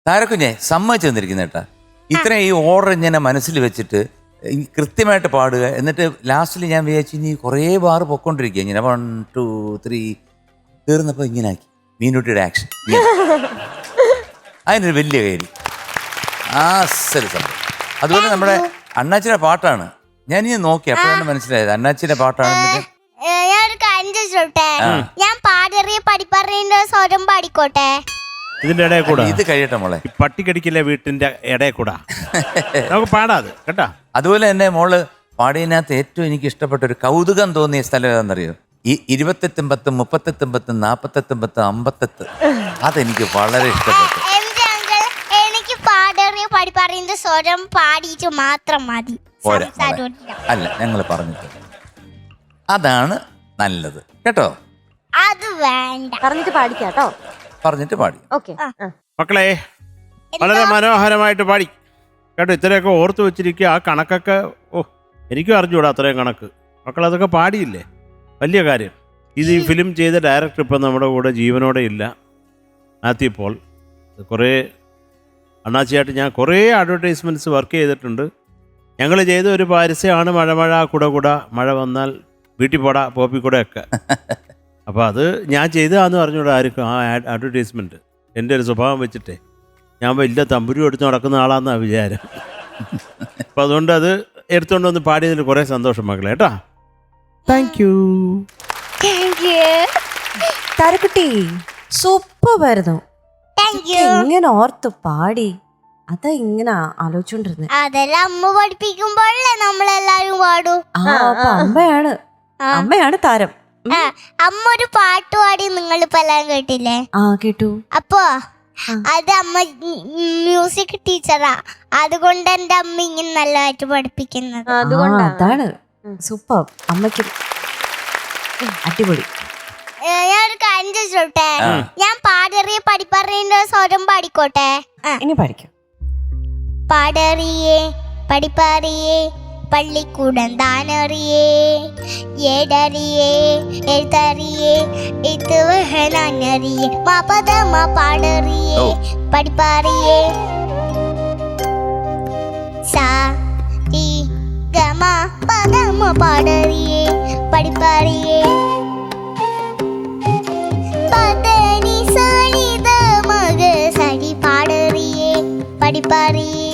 താരക്കുഞ്ഞെ സമ്മതിച്ചു തന്നിരിക്കുന്ന കേട്ടാ. ഇത്രയും ഈ ഓർഡർ ഇങ്ങനെ മനസ്സിൽ വെച്ചിട്ട് കൃത്യമായിട്ട് പാടുക. എന്നിട്ട് ലാസ്റ്റിൽ ഞാൻ വിചാരിച്ചു ഇനി കുറേ ബാറ് പൊക്കോണ്ടിരിക്കുക ഇങ്ങനെ 1 2 3 തീർന്നപ്പോൾ ഇങ്ങനെ ആക്കി മീനുട്ടിയുടെ ആക്ഷൻ. അതിനൊരു വലിയ കാര്യം സംഭവം. അതുപോലെ നമ്മുടെ അണ്ണാച്ചിയുടെ പാട്ടാണ്. ഞാനിത് നോക്കി അപ്പോഴാണ് മനസ്സിലായത് അണ്ണാച്ചിയുടെ പാട്ടാണ്. ഞാനൊരു കാര്യം ചോദിച്ചോട്ടെ, ഞാൻ പാടറിയ പഠിപ്പറിയ സ്വരം പാടിക്കോട്ടെ? ഇതിന്റെ ഇടയിൽ കൂടെ ഇത് കഴിയട്ടെ മോളെ. പട്ടിക്കടിക്കില്ല വീട്ടിന്റെ ഇടയിൽ കൂടെ നമുക്ക് പാടാത് കേട്ടാ. അതുപോലെ തന്നെ മോള് പാടിയതിനകത്ത് ഏറ്റവും എനിക്ക് ഇഷ്ടപ്പെട്ട ഒരു കൗതുകം തോന്നിയ സ്ഥലം ഏതാണെന്നറിയോ? ഈ 28 38 38 58 അതെനിക്ക് വളരെ ഇഷ്ടപ്പെട്ടു. എനിക്ക് പാടറിയ പഠിപ്പറിയ സ്വരം പാടിയിട്ട് മാത്രം മതി. പോരാ അല്ല, ഞങ്ങൾ പറഞ്ഞിട്ട് അതാണ് നല്ലത് കേട്ടോ. അത് വേണ്ട, പറഞ്ഞിട്ട് പാടിക്കാട്ടോ. പറഞ്ഞിട്ട് പാടി. ഓക്കെ മക്കളെ വളരെ മനോഹരമായിട്ട് പാടി കേട്ടോ. ഇത്രയൊക്കെ ഓർത്ത് വെച്ചിരിക്കുക. ആ കണക്കൊക്കെ എനിക്കും അറിഞ്ഞൂടാ അത്രയും കണക്ക്. മക്കളതൊക്കെ പാടിയില്ലേ, വലിയ കാര്യം. ഇത് ഈ ഫിലിം ചെയ്ത ഡയറക്ടർ ഇപ്പം നമ്മുടെ കൂടെ ജീവനോടെ ഇല്ല, മാത്യു പോൾ. കുറേ അണ്ണാച്ചിയായിട്ട് ഞാൻ കുറേ അഡ്വർടൈസ്മെൻറ്റ്സ് വർക്ക് ചെയ്തിട്ടുണ്ട്. ഞങ്ങൾ ചെയ്ത ഒരു പരസ്യമാണ് മഴ മഴ കുട കുട, മഴ വന്നാൽ വീട്ടിൽ പോടാ പോപ്പിക്കൂടെയൊക്കെ. അപ്പോൾ അത് ഞാൻ ചെയ്തതാന്ന് പറഞ്ഞൂടെ ആർക്കും. ആ അഡ്വർടൈസ്മെൻറ്റ് എൻ്റെ ഒരു സ്വഭാവം വെച്ചിട്ടേ ഞാൻ വലിയ തമ്പുരു എടുത്ത് നടക്കുന്ന ആളാന്നാണ് വിചാരം. അപ്പം അതുകൊണ്ട് അത് എടുത്തുകൊണ്ട് വന്ന് പാടിയതിൽ കുറേ സന്തോഷം മക്കളെ കേട്ടാ. Thank you. താരക്കുട്ടി സൂപ്പറായിരുന്നു. ഇങ്ങനെ ഓർത്ത് പാടി അതാ ഇങ്ങനെ ആലോചിച്ചോണ്ടിരുന്നത്. അതെല്ലാം അമ്മ പഠിപ്പിക്കുമ്പോഴല്ലേ നമ്മളെല്ലാരും പാടൂ. അമ്മയാണ് താരം. അമ്മ ഒരു പാട്ട് പാടി നിങ്ങളിപ്പോ എല്ലാരും കേട്ടില്ലേ? കേട്ടു. അപ്പൊ അത് അമ്മ മ്യൂസിക് ടീച്ചറാ, അതുകൊണ്ട് എന്റെ അമ്മ ഇങ്ങനെ നല്ലതായിട്ട് പഠിപ്പിക്കുന്നത്. അതാണ് സൂപ്പർ. അമ്മയ്ക്ക് അടിപൊളി. ഞാനൊരു കാര്യം ചോദിച്ചോട്ടെ, ഞാൻ പാടറിയ പഠിപ്പറിയ സ്വരം പാടിക്കോട്ടെ? ഇനി പഠിക്കാം. പാടറിയേ പഠിപ്പറിയേ പള്ളിക്കൂടം താനറിയേ, ഏടറിയേ എഴുത്തറിയേ എഴുത്തുവഹനാനറിയേ, മാപദമ പാടറിയേ പഠിപ്പറിയേ, സാ രി ഗ മ പദമ പാടറിയേ പഠിപ്പറിയേ, പദനി സരിത മഗ സരി പാടറിയേ പഠിപ്പറിയേ,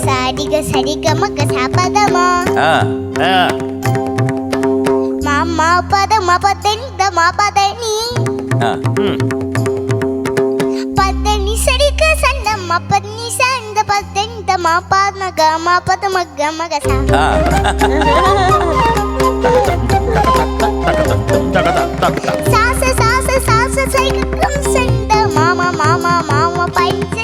സരിഗ സരിഗ മഗ സപദമ മമ പദമ പദനിദ മ പദനി പദനി സരിഗ സന്ദ മ പദനി സന്ദ പദനിദ മ പദനഗ മ പദമഗ മഗ സ. സാസ സാസ സാസ സരിഗ സന്ദ മമ മമ മമ പൈസ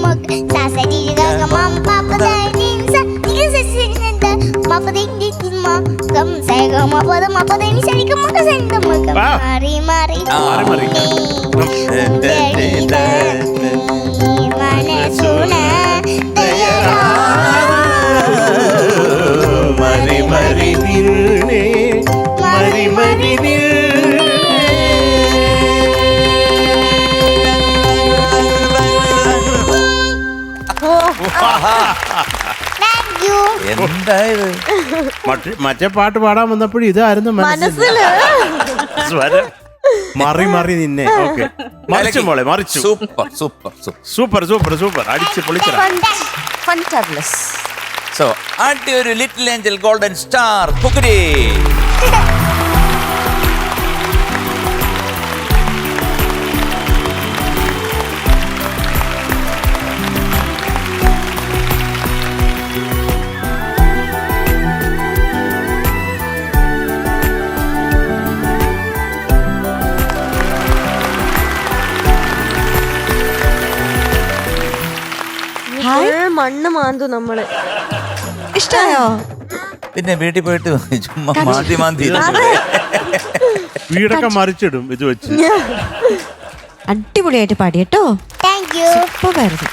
മഗ സാസ രിഗ മമ പദനി സ രിഗ സന്ദ മ പദനി മ ഗം സ ഗ മ പദ മ പദനി സരിഗ മഗ സന്ദ മഗ മാറി മാറി മനസുന ദയരാ മരി മരി വീണേ മരി മരി എന്തായത്? മറ്റേ പാട്ട് പാടാൻ വന്നപ്പോഴും ഇതായിരുന്നു മനസ്സില് സ്വരം. മറി മറി നിന്നെ. ഓക്കെ, മറിച്ചു മോളെ, മറിച്ചു. Super super super super super അടിച്ച് പൊളിച്ചതാ. സോ ആട്ടി ഒരു ലിറ്റിൽ ഏഞ്ചൽ ഗോൾഡൻ സ്റ്റാർ കുക്കരി. മണ്ണ് മാന്തു നമ്മള്. ഇഷ്ടായോ? പിന്നെ വീട്ടിൽ പോയിട്ട് ചുമ്മാ മാന്തി മാന്തി വീടൊക്കെ മറിച്ചിടും ഇത് വെച്ച്. അടിപൊളിയായിട്ട് പാടി കേട്ടോ. Thank you. സൂപ്പറായിരുന്നു.